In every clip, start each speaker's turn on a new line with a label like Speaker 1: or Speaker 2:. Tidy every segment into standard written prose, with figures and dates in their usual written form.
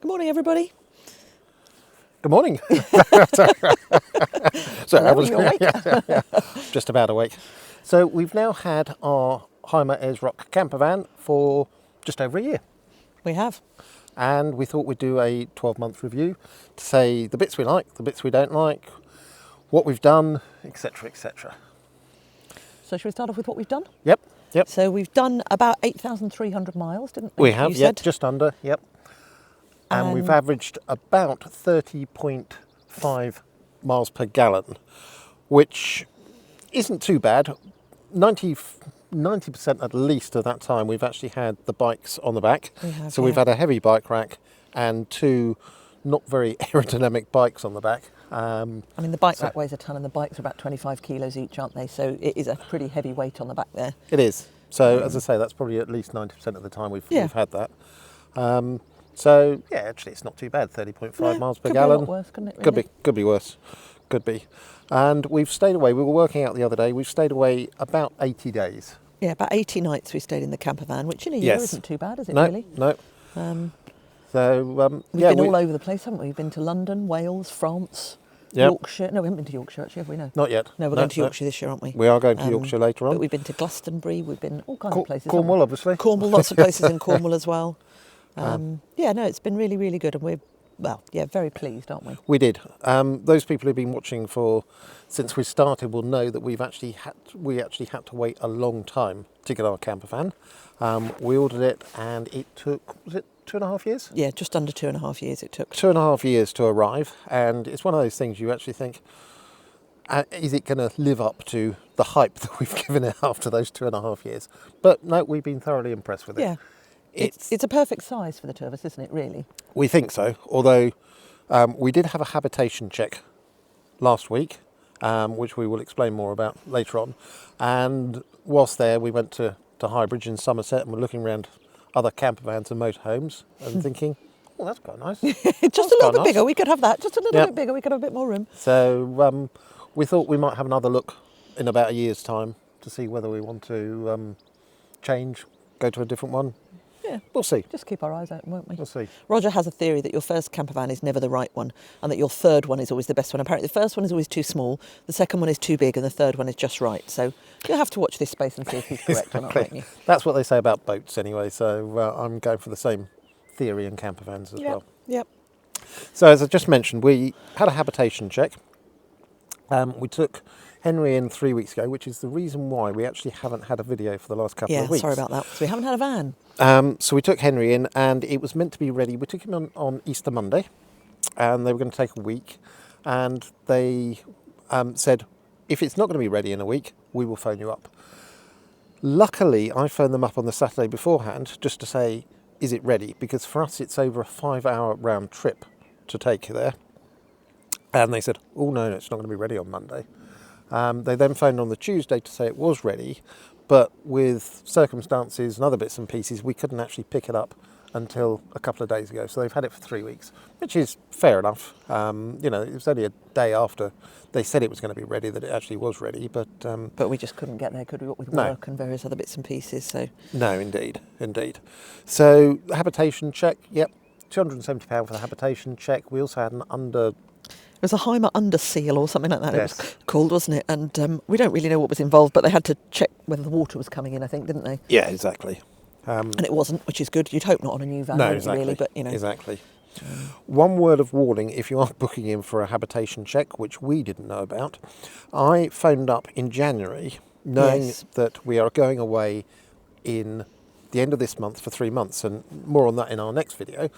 Speaker 1: Good morning, everybody.
Speaker 2: Good morning.
Speaker 1: Hello, you awake?
Speaker 2: Just about awake. So we've now had our Hymer Ayers Campervan for just over a year,
Speaker 1: We have.
Speaker 2: and we thought we'd do a 12-month review to say the bits we like, the bits we don't like, what we've done, etc., etc.
Speaker 1: So should we start off with what we've done?
Speaker 2: Yep.
Speaker 1: So we've done about 8,300 miles, didn't we?
Speaker 2: We have,
Speaker 1: You
Speaker 2: yep,
Speaker 1: said?
Speaker 2: just under, yep. And we've averaged about 30.5 miles per gallon, which isn't too bad. 90% at least of that time we've actually had the bikes on the back.
Speaker 1: We have,
Speaker 2: so we've
Speaker 1: yeah.
Speaker 2: had a heavy bike rack and two not very aerodynamic bikes on the back.
Speaker 1: I mean, the bike rack weighs a ton and the bikes are about 25 kilos each, aren't they? So it is a pretty heavy weight on the back there.
Speaker 2: It is. So as I say, that's probably at least 90% of the time we've had that. So yeah, actually it's not too bad, 30.5 miles per gallon.
Speaker 1: Could be a lot worse, couldn't it, really?
Speaker 2: Could be worse. Could be. And we've stayed away, we were working out the other day, we've stayed away about 80 days.
Speaker 1: Yeah, about 80 nights we stayed in the campervan, which in a year isn't too bad, is it, really?
Speaker 2: No.
Speaker 1: We've been all over the place, haven't we? We've been to London, Wales, France, Yorkshire. No, we haven't been to Yorkshire, actually, have we? No.
Speaker 2: Not yet.
Speaker 1: No, we're going to Yorkshire this year, aren't we?
Speaker 2: We are going to Yorkshire later on.
Speaker 1: But we've been to Glastonbury, we've been all kinds of places.
Speaker 2: Cornwall, obviously.
Speaker 1: Cornwall, lots of places in Cornwall as well. It's been really, really good, and we're, very pleased, aren't we?
Speaker 2: We did. Those people who've been watching since we started will know that we actually had to wait a long time to get our campervan. We ordered it, and it took, was it 2.5 years?
Speaker 1: Yeah, just under 2.5 years it took.
Speaker 2: 2.5 years to arrive, and it's one of those things you actually think, is it going to live up to the hype that we've given it after those 2.5 years? But no, we've been thoroughly impressed with it.
Speaker 1: Yeah. It's a perfect size for the two of us, isn't it, really?
Speaker 2: We think so, although we did have a habitation check last week, which we will explain more about later on. And whilst there, we went to Highbridge in Somerset and we're looking around other campervans and motorhomes and thinking, oh, that's quite nice.
Speaker 1: Just a little bit bigger, we could have that. Just a little bit bigger, we could have a bit more room.
Speaker 2: So we thought we might have another look in about a year's time to see whether we want to change, go to a different one.
Speaker 1: Yeah,
Speaker 2: we'll see.
Speaker 1: Just keep our eyes open, won't we?
Speaker 2: We'll see.
Speaker 1: Roger has a theory that your first campervan is never the right one and that your third one is always the best one. Apparently the first one is always too small, the second one is too big and the third one is just right. So you'll have to watch this space and see if he's correct or not, won't you?
Speaker 2: That's what they say about boats anyway, so I'm going for the same theory in campervans as well.
Speaker 1: Yep.
Speaker 2: So as I just mentioned, we had a habitation check. We took Henry in 3 weeks ago, which is the reason why we actually haven't had a video for the last couple of weeks.
Speaker 1: Yeah, sorry about that. So we haven't had a van.
Speaker 2: So we took Henry in and it was meant to be ready. We took him on Easter Monday and they were going to take a week, and they said, if it's not going to be ready in a week, we will phone you up. Luckily, I phoned them up on the Saturday beforehand just to say, is it ready? Because for us, it's over a 5-hour round trip to take you there. And they said, oh no, it's not going to be ready on Monday. They then phoned on the Tuesday to say it was ready, but with circumstances and other bits and pieces, we couldn't actually pick it up until a couple of days ago. So they've had it for 3 weeks, which is fair enough. It was only a day after they said it was going to be ready that it actually was ready. But
Speaker 1: we just couldn't get there, could we? With work and various other bits and pieces. So
Speaker 2: no, indeed. So the habitation check, yep, £270 for the habitation check. We also had
Speaker 1: it was a Hymer under seal or something like that.
Speaker 2: Yes.
Speaker 1: It was called, wasn't it? And we don't really know what was involved, but they had to check whether the water was coming in, I think, didn't they?
Speaker 2: Yeah, exactly.
Speaker 1: And it wasn't, which is good. You'd hope not on a new van, really, but
Speaker 2: Exactly. One word of warning, if you are booking in for a habitation check, which we didn't know about, I phoned up in January knowing that we are going away in the end of this month for 3 months, and more on that in our next video.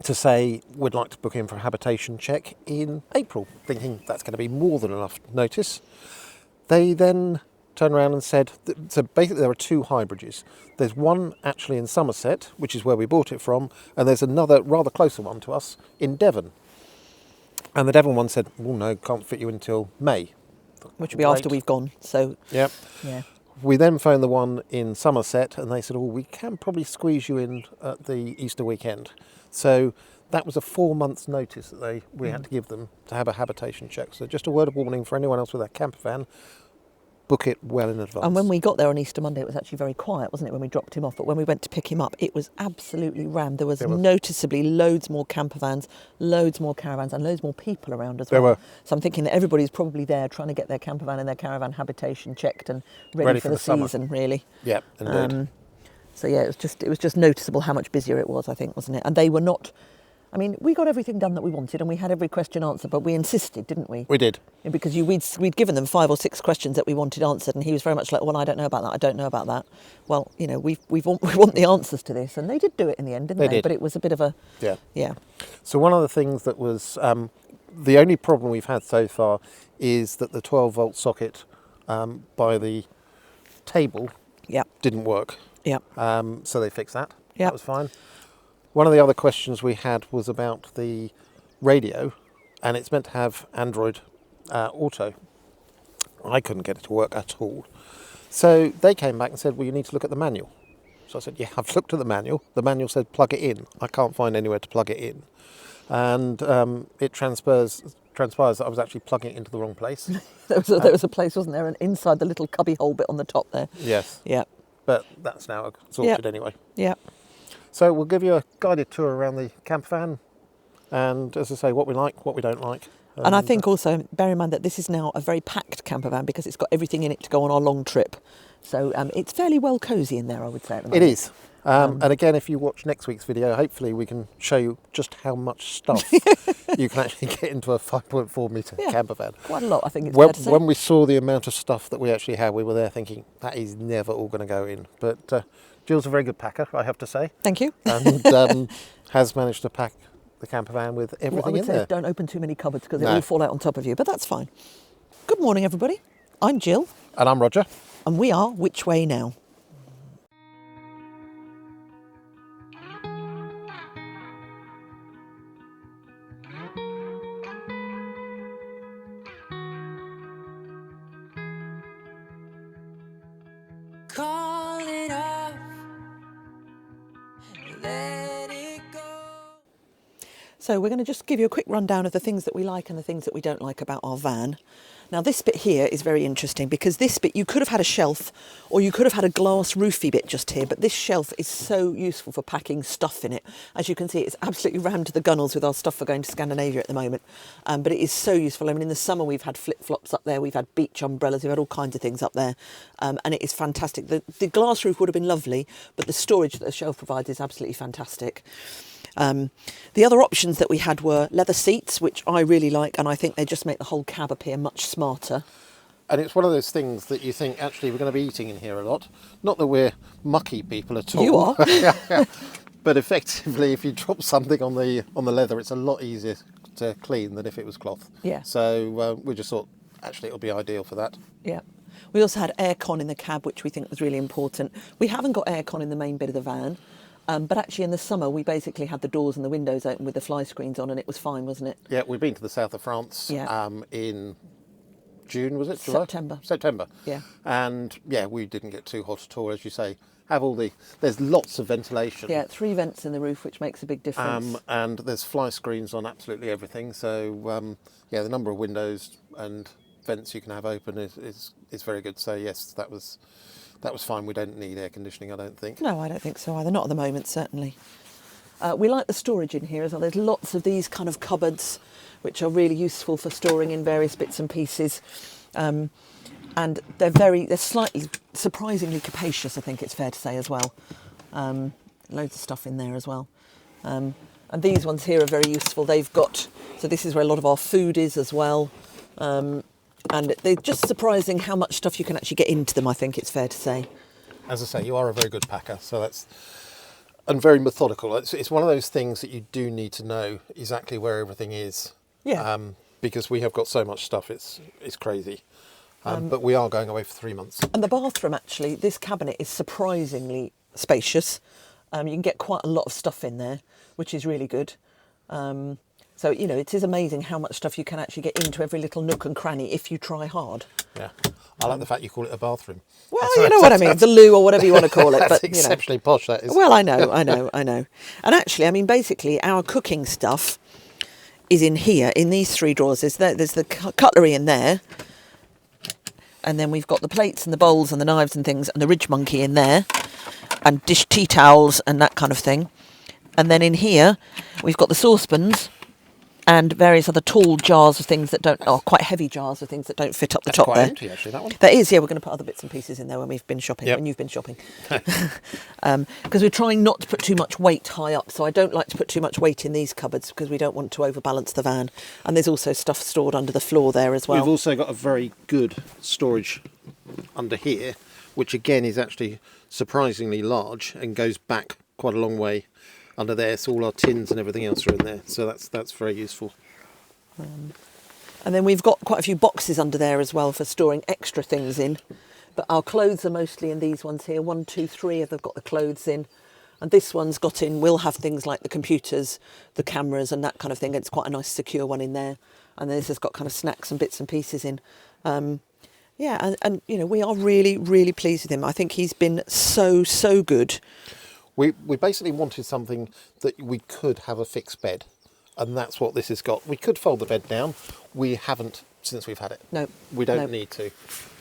Speaker 2: To say we'd like to book in for a habitation check in April, thinking that's going to be more than enough notice. They then turned around and said, so basically there are two Highbridges. There's one actually in Somerset, which is where we bought it from, and there's another rather closer one to us in Devon. And the Devon one said, oh no, can't fit you until May.
Speaker 1: Which will be after we've gone, so...
Speaker 2: Yep. Yeah. We then phoned the one in Somerset and they said, oh, we can probably squeeze you in at the Easter weekend. So that was a 4 months notice that we had to give them to have a habitation check. So just a word of warning for anyone else with a campervan. book it well in advance.
Speaker 1: And when we got there on Easter Monday, it was actually very quiet, wasn't it, when we dropped him off? But when we went to pick him up, it was absolutely rammed. There was noticeably loads more campervans, loads more caravans, and loads more people around as well.
Speaker 2: There were.
Speaker 1: So I'm thinking that everybody's probably there trying to get their campervan and their caravan habitation checked and ready for the season, really.
Speaker 2: Yeah, indeed.
Speaker 1: So yeah, it was just noticeable how much busier it was, I think, wasn't it? And they were not. I mean, we got everything done that we wanted, and we had every question answered, but we insisted, didn't we?
Speaker 2: We did.
Speaker 1: Because we'd given them 5 or 6 questions that we wanted answered, and he was very much like, well, I don't know about that, I don't know about that. Well, you know, we want the answers to this, and they did do it in the end, didn't they?
Speaker 2: They did.
Speaker 1: But it was a bit of a... Yeah.
Speaker 2: So one of the things that was... the only problem we've had so far is that the 12-volt socket by the table didn't work.
Speaker 1: Yeah.
Speaker 2: So they fixed that.
Speaker 1: Yeah.
Speaker 2: That was fine. One of the other questions we had was about the radio, and it's meant to have Android Auto. I couldn't get it to work at all. So they came back and said, well, you need to look at the manual. So I said, yeah, I've looked at the manual. The manual said plug it in. I can't find anywhere to plug it in. And it transpires that I was actually plugging it into the wrong place.
Speaker 1: There was a place, wasn't there, and inside the little cubby hole bit on the top there.
Speaker 2: Yes.
Speaker 1: Yeah.
Speaker 2: But that's now sorted anyway.
Speaker 1: Yeah.
Speaker 2: So we'll give you a guided tour around the campervan, and as I say, what we like, what we don't like.
Speaker 1: And I think also, bear in mind that this is now a very packed campervan because it's got everything in it to go on our long trip. So it's fairly well cosy in there, I would say, at the moment.
Speaker 2: It is. And again, if you watch next week's video, hopefully we can show you just how much stuff you can actually get into a 5.4 metre campervan.
Speaker 1: Quite a lot, I think it's fair to say.
Speaker 2: When we saw the amount of stuff that we actually had, we were there thinking, that is never all going to go in. But Jill's a very good packer, I have to say.
Speaker 1: Thank you.
Speaker 2: And has managed to pack the campervan with everything in there.
Speaker 1: Don't open too many cupboards because it'll all fall out on top of you, but that's fine. Good morning, everybody. I'm Jill.
Speaker 2: And I'm Roger.
Speaker 1: And we are Which Way Now?
Speaker 3: Call it off, let it go.
Speaker 1: So we're going to just give you a quick rundown of the things that we like and the things that we don't like about our van. Now this bit here is very interesting because this bit, you could have had a shelf or you could have had a glass roofy bit just here, but this shelf is so useful for packing stuff in it. As you can see, it's absolutely rammed to the gunnels with our stuff for going to Scandinavia at the moment. But it is so useful. I mean, in the summer we've had flip-flops up there, we've had beach umbrellas, we've had all kinds of things up there. And it is fantastic. The glass roof would have been lovely, but the storage that the shelf provides is absolutely fantastic. The other options that we had were leather seats, which I really like, and I think they just make the whole cab appear much smarter.
Speaker 2: And it's one of those things that you think, actually, we're going to be eating in here a lot. Not that we're mucky people at all.
Speaker 1: You are.
Speaker 2: But effectively, if you drop something on the leather, it's a lot easier to clean than if it was cloth.
Speaker 1: Yeah.
Speaker 2: So we just thought, actually, it'll be ideal for that.
Speaker 1: Yeah. We also had aircon in the cab, which we think was really important. We haven't got aircon in the main bit of the van. But actually in the summer, we basically had the doors and the windows open with the fly screens on, and it was fine, wasn't it?
Speaker 2: Yeah, we've been to the south of France in June, was it? July? September.
Speaker 1: Yeah.
Speaker 2: And yeah, we didn't get too hot at all, as you say. There's lots of ventilation.
Speaker 1: Yeah, 3 vents in the roof, which makes a big difference.
Speaker 2: And there's fly screens on absolutely everything. So yeah, the number of windows and vents you can have open is very good. So yes, that was fine. We don't need air conditioning, I don't think.
Speaker 1: No, I don't think so either. Not at the moment, certainly. We like the storage in here as well. There's lots of these kind of cupboards, which are really useful for storing in various bits and pieces. And they're slightly surprisingly capacious, I think it's fair to say as well. Loads of stuff in there as well. And these ones here are very useful. So this is where a lot of our food is as well. And they're just surprising how much stuff you can actually get into them, I think it's fair to say.
Speaker 2: As I say, you are a very good packer, and very methodical. It's one of those things that you do need to know exactly where everything is.
Speaker 1: Yeah.
Speaker 2: Because we have got so much stuff, it's crazy. But we are going away for 3 months.
Speaker 1: And the bathroom, actually, this cabinet is surprisingly spacious. You can get quite a lot of stuff in there, which is really good. So, you know, it is amazing how much stuff you can actually get into every little nook and cranny if you try hard.
Speaker 2: Yeah. I like the fact you call it a bathroom.
Speaker 1: Well, you know what I mean, the loo or whatever you want to call it.
Speaker 2: That's
Speaker 1: but
Speaker 2: exceptionally posh, that is.
Speaker 1: Well, I know. And actually, I mean, basically, our cooking stuff is in here, in these 3 drawers. There's the cutlery in there. And then we've got the plates and the bowls and the knives and things and the ridge monkey in there, and dish tea towels and that kind of thing. And then in here, we've got the saucepans and various other tall jars of things that don't, or quite heavy jars of things that don't fit up the
Speaker 2: That's
Speaker 1: top
Speaker 2: quite
Speaker 1: there.
Speaker 2: empty, actually, that one.
Speaker 1: That is, yeah. We're going to put other bits and pieces in there when we've been shopping,
Speaker 2: Yep.
Speaker 1: when you've been shopping. Because we're trying not to put too much weight high up. So I don't like to put too much weight in these cupboards because we don't want to overbalance the van. And there's also stuff stored under the floor there as well.
Speaker 2: We've also got a very good storage under here, which again is actually surprisingly large and goes back quite a long way under there. So all our tins and everything else are in there. So that's very useful.
Speaker 1: And then we've got quite a few boxes under there as well for storing extra things in. But our clothes are mostly in these ones here. 1, 2, 3 have got the clothes in. And this one's got in, we'll have things like the computers, the cameras and that kind of thing. It's quite a nice secure one in there. And this has got kind of snacks and bits and pieces in. Yeah, and you know, we are really, really pleased with him. I think he's been so good.
Speaker 2: We basically wanted something that we could have a fixed bed. And that's what this has got. We could fold the bed down. We haven't since we've had it.
Speaker 1: No.
Speaker 2: We don't
Speaker 1: No.
Speaker 2: need to.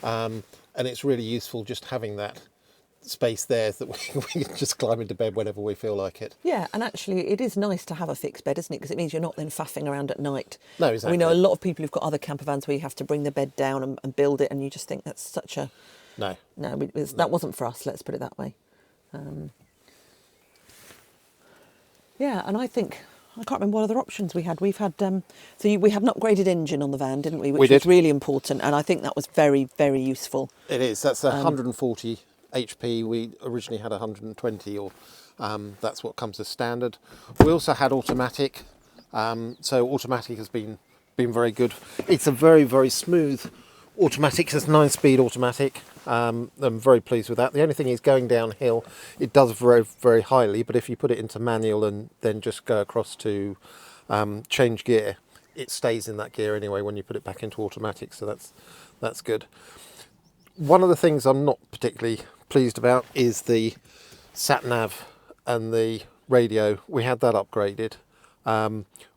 Speaker 2: And it's really useful just having that space there that we can just climb into bed whenever we feel like it.
Speaker 1: Yeah, and actually it is nice to have a fixed bed, isn't it? Because it means you're not then faffing around at night.
Speaker 2: No, exactly.
Speaker 1: We know a lot of people who've got other camper vans where you have to bring the bed down and build it, and you just think that's such a...
Speaker 2: No.
Speaker 1: No, that wasn't for us, let's put it that way. Yeah, and I think... I can't remember what other options we had. We've had... we had an upgraded engine on the van, didn't we? Which
Speaker 2: did.
Speaker 1: was really important, and I think that was very, very useful.
Speaker 2: It is. That's 140 HP. We originally had 120, or that's what comes as standard. We also had automatic, so automatic has been very good. It's a very, very smooth automatic. It's a 9-speed automatic. I'm very pleased with that. The only thing is going downhill, it does very, very highly, but if you put it into manual and then just go across to change gear, it stays in that gear anyway when you put it back into automatic, so that's good. One of the things I'm not particularly pleased about is the sat-nav and the radio. We had that upgraded,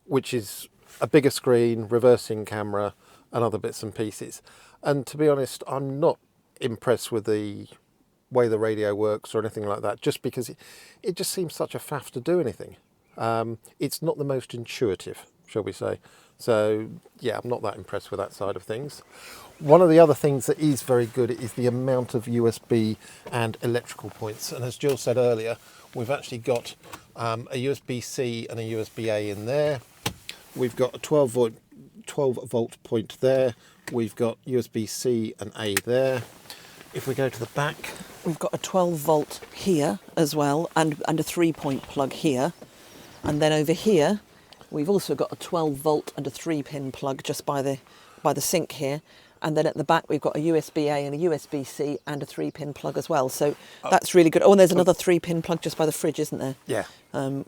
Speaker 2: which is a bigger screen, reversing camera and other bits and pieces. And to be honest, I'm not impressed with the way the radio works or anything like that, just because it just seems such a faff to do anything. It's not the most intuitive, shall we say. So yeah, I'm not that impressed with that side of things. One of the other things that is very good is the amount of USB and electrical points. And as Jill said earlier, we've actually got a USB-C and a USB-A in there. We've got a 12 volt point there. We've got USB-C and A there. If we go to the back,
Speaker 1: We've got a 12 volt here as well, and a 3-point plug here. And then over here, we've also got a 12 volt and a 3-pin plug just by the sink here. And then at the back, we've got a USB-A and a USB-C and a 3-pin plug as well. So that's really good. Oh, and there's another 3-pin plug just by the fridge, isn't there?
Speaker 2: yeah.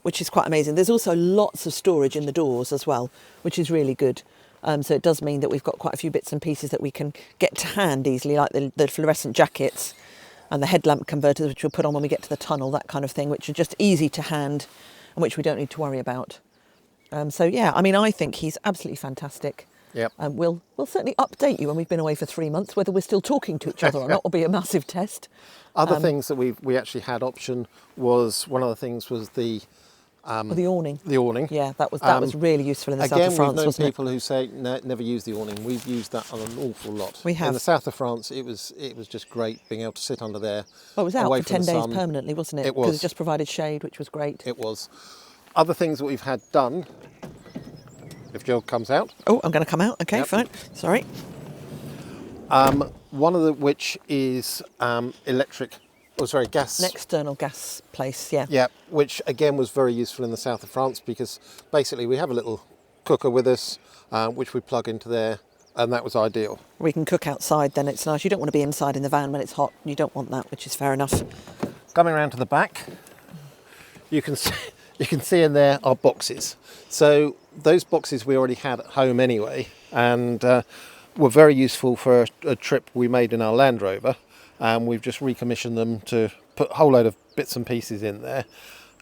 Speaker 1: Which is quite amazing. There's also lots of storage in the doors as well, which is really good. So it does mean that we've got quite a few bits and pieces that we can get to hand easily, like the fluorescent jackets and the headlamp converters, which we'll put on when we get to the tunnel, that kind of thing, which are just easy to hand and which we don't need to worry about. So yeah, I mean, I think he's absolutely fantastic.
Speaker 2: Yep.
Speaker 1: We'll certainly update you when we've been away for 3 months, whether we're still talking to each other or not will be a massive test.
Speaker 2: Other things that we actually had option was, one of the things was the
Speaker 1: The awning.
Speaker 2: the awning.
Speaker 1: Yeah, that was really useful in the south
Speaker 2: Again,
Speaker 1: of France,
Speaker 2: we've known
Speaker 1: wasn't it?
Speaker 2: people who say never use the awning. We've used that on an awful lot.
Speaker 1: We have.
Speaker 2: In the south of France, it was just great being able to sit under there.
Speaker 1: Well, it was out
Speaker 2: away
Speaker 1: for
Speaker 2: from
Speaker 1: 10
Speaker 2: the
Speaker 1: days
Speaker 2: sun.
Speaker 1: permanently, wasn't it?
Speaker 2: It was.
Speaker 1: Because it just provided shade, which was great.
Speaker 2: It was. Other things that we've had done, if Jill comes out,
Speaker 1: Oh, I'm going to come out. Okay,
Speaker 2: Yep.
Speaker 1: fine. Sorry.
Speaker 2: one of which is gas.
Speaker 1: An external gas place, yeah.
Speaker 2: Yeah, which again was very useful in the south of France, because basically we have a little cooker with us, which we plug into there, and that was ideal.
Speaker 1: We can cook outside, then it's nice. You don't want to be inside in the van when it's hot. You don't want that, which is fair enough.
Speaker 2: Coming around to the back, you can see in there our boxes. So those boxes we already had at home anyway, and were very useful for a trip we made in our Land Rover. And we've just recommissioned them to put a whole load of bits and pieces in there.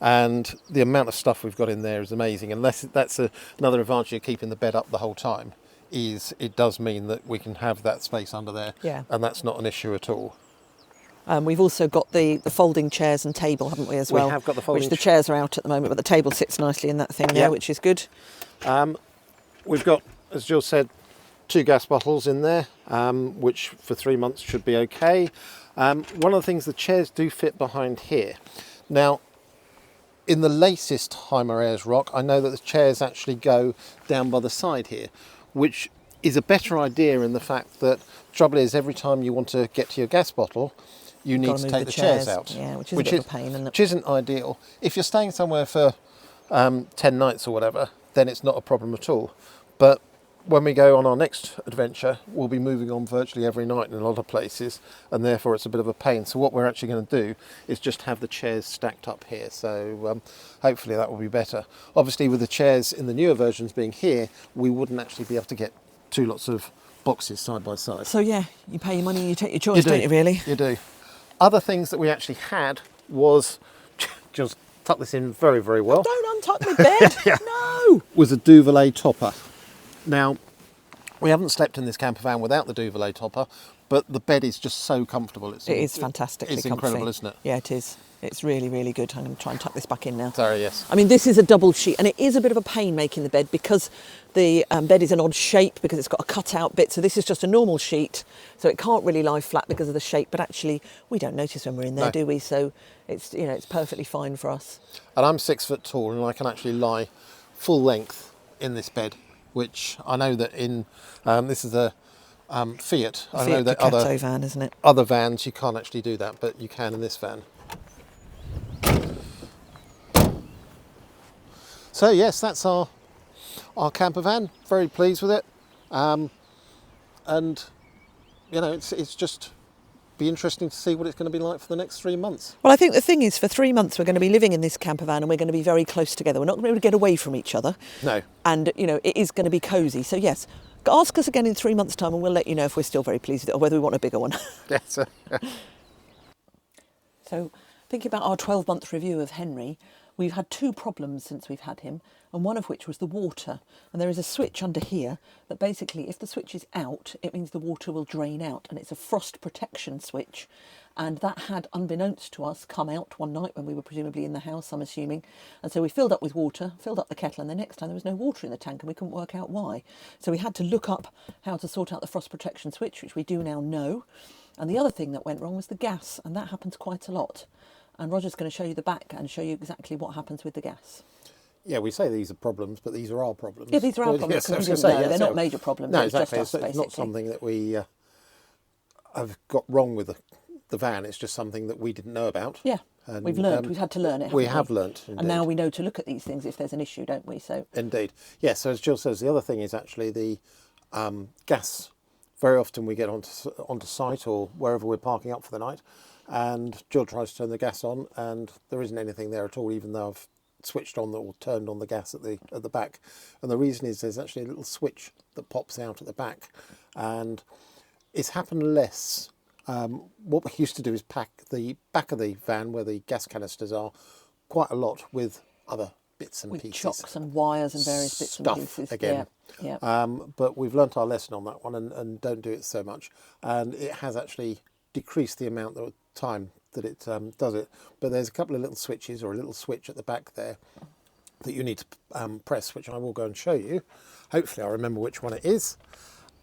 Speaker 2: And the amount of stuff we've got in there is amazing. And that's another advantage of keeping the bed up the whole time, is it does mean that we can have that space under there,
Speaker 1: Yeah.
Speaker 2: and that's not an issue at all.
Speaker 1: We've also got the folding chairs and table, haven't we, as
Speaker 2: We
Speaker 1: well?
Speaker 2: have got the folding
Speaker 1: Which the chairs are out at the moment, but the table sits nicely in that thing there,
Speaker 2: Yep.
Speaker 1: which is good.
Speaker 2: We've got, as Jill said, 2 gas bottles in there, which for 3 months should be okay. One of the things, the chairs do fit behind here. Now, in the latest Hymer Ayers rock, I know that the chairs actually go down by the side here, which is a better idea in the fact that the trouble is every time you want to get to your gas bottle, you need
Speaker 1: Gotta
Speaker 2: to
Speaker 1: move
Speaker 2: take
Speaker 1: the
Speaker 2: the chairs
Speaker 1: chairs,
Speaker 2: out.
Speaker 1: yeah, which is a bit of a pain, isn't it?
Speaker 2: Which isn't ideal. If you're staying somewhere for 10 nights or whatever, then it's not a problem at all. But when we go on our next adventure, we'll be moving on virtually every night in a lot of places, and therefore it's a bit of a pain. So what we're actually going to do is just have the chairs stacked up here. So hopefully that will be better. Obviously, with the chairs in the newer versions being here, we wouldn't actually be able to get 2 lots of boxes side by side.
Speaker 1: So yeah, you pay your money and you take your choice, don't you, really?
Speaker 2: You do. Other things that we actually had was, just tuck this in very, very well,
Speaker 1: Don't untuck my bed. No.
Speaker 2: was a duvet topper. Now, we haven't slept in this camper van without the duvet topper, but the bed is just so comfortable.
Speaker 1: It is fantastically
Speaker 2: It's
Speaker 1: comfy.
Speaker 2: incredible, isn't it?
Speaker 1: Yeah, it is. It's really, really good. I'm going to try and tuck this back in now.
Speaker 2: Sorry, yes.
Speaker 1: I mean, this is a double sheet, and it is a bit of a pain making the bed because the bed is an odd shape because it's got a cut-out bit. So this is just a normal sheet, so it can't really lie flat because of the shape. But actually, we don't notice when we're in there,
Speaker 2: No.
Speaker 1: do we? So it's it's perfectly fine for us.
Speaker 2: And I'm 6 foot tall, and I can actually lie full length in this bed, which I know that in this is a Fiat. I know
Speaker 1: Fiat
Speaker 2: that
Speaker 1: Ducato van, isn't it?
Speaker 2: other vans you can't actually do that, but you can in this van. So yes, that's our camper van. Very pleased with it, and it's just be interesting to see what it's going to be like for the next 3 months.
Speaker 1: Well, I think the thing is, for 3 months, we're going to be living in this camper van and we're going to be very close together. We're not going to be able to get away from each other.
Speaker 2: No.
Speaker 1: And, it is going to be cosy. So, yes, ask us again in 3 months' time and we'll let you know if we're still very pleased with it or whether we want a bigger one.
Speaker 2: Yes.
Speaker 1: So, thinking about our 12-month review of Henry, we've had 2 problems since we've had him, and one of which was the water. And there is a switch under here that basically, if the switch is out, it means the water will drain out, and it's a frost protection switch. And that had, unbeknownst to us, come out one night when we were presumably in the house, I'm assuming. And so we filled up with water, filled up the kettle, and the next time there was no water in the tank and we couldn't work out why. So we had to look up how to sort out the frost protection switch, which we do now know. And the other thing that went wrong was the gas, and that happens quite a lot. And Roger's going to show you the back and show you exactly what happens with the gas.
Speaker 2: Yeah, we say these are problems, but these are our problems.
Speaker 1: Yeah, these are our problems.
Speaker 2: Yes, I was
Speaker 1: because
Speaker 2: gonna
Speaker 1: we
Speaker 2: say,
Speaker 1: didn't know.
Speaker 2: yeah,
Speaker 1: They're
Speaker 2: so-
Speaker 1: not major problems.
Speaker 2: No,
Speaker 1: it's
Speaker 2: exactly.
Speaker 1: just us,
Speaker 2: It's not
Speaker 1: basically.
Speaker 2: something that we have got wrong with the van. It's just something that we didn't know about.
Speaker 1: Yeah,
Speaker 2: And,
Speaker 1: we've learned. We've had to learn it.
Speaker 2: We
Speaker 1: haven't
Speaker 2: have learnt,
Speaker 1: and now
Speaker 2: indeed.
Speaker 1: we know to look at these things if there's an issue, don't we? So
Speaker 2: Indeed. Yes, so as Jill says, the other thing is actually the gas. Very often we get onto site or wherever we're parking up for the night, and Jill tries to turn the gas on, and there isn't anything there at all, even though I've switched on or turned on the gas at the back. And the reason is there's actually a little switch that pops out at the back, and it's happened less. What we used to do is pack the back of the van where the gas canisters are quite a lot with other bits and
Speaker 1: with
Speaker 2: pieces.
Speaker 1: chocks and wires and various bits
Speaker 2: Stuff
Speaker 1: and pieces.
Speaker 2: again.
Speaker 1: Yeah.
Speaker 2: But we've learnt our lesson on that one and don't do it so much. And it has actually decreased the amount of time that it does it. But there's a couple of little switches or a little switch at the back there that you need to press, which I will go and show you. Hopefully I'll remember which one it is.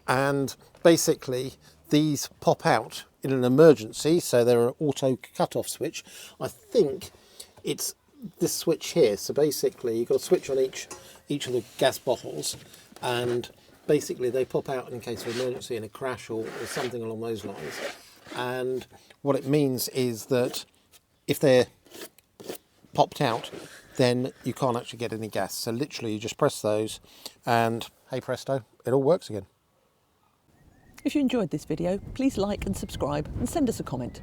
Speaker 2: And basically these pop out in an emergency, so they're an auto cut-off switch. I think it's this switch here. So basically you've got a switch on each of the gas bottles, and basically they pop out in case of emergency and a crash or something along those lines. And what it means is that if they're popped out, then you can't actually get any gas. So literally you just press those and hey presto, it all works again.
Speaker 1: If you enjoyed this video, please like and subscribe and send us a comment.